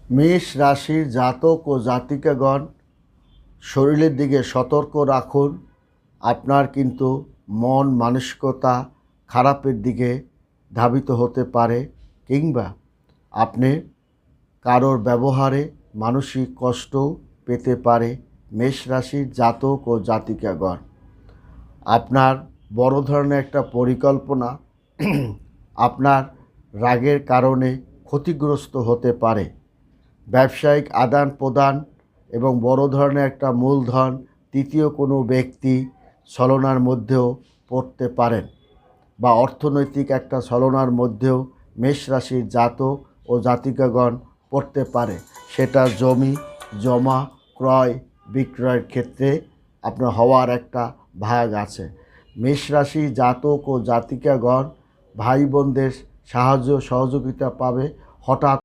মেষ রাশির জাতক ও জাতিকাগণ শরীরের দিকে সতর্ক রাখুন। আপনার কিন্তু মন মানসিকতা খারাপের দিকে ধাবিত হতে পারে, কিংবা আপনি কারোর ব্যবহারে মানসিক কষ্টও পেতে পারে মেষ রাশির জাতক ও জাতিকাগণ। আপনার বড় ধরনের একটা পরিকল্পনা আপনার রাগের কারণে ক্ষতিগ্রস্ত হতে পারে। ব্যবসায়িক আদান প্রদান এবং বড় ধরনের একটা মূলধন তৃতীয় কোনো ব্যক্তি ছলনার মধ্যেও পড়তে পারেন, বা অর্থনৈতিক একটা ছলনার মধ্যেও মেষ রাশির জাতক ও জাতিকাগণ পড়তে পারে। সেটা জমি জমা ক্রয় বিক্রয়ের ক্ষেত্রে আপনার হওয়ার একটা ভাগ আছে। মেষ রাশি জাতক ও জাতিকাগণ ভাই বোনদের সাহায্য সহযোগিতা পাবে। হঠাৎ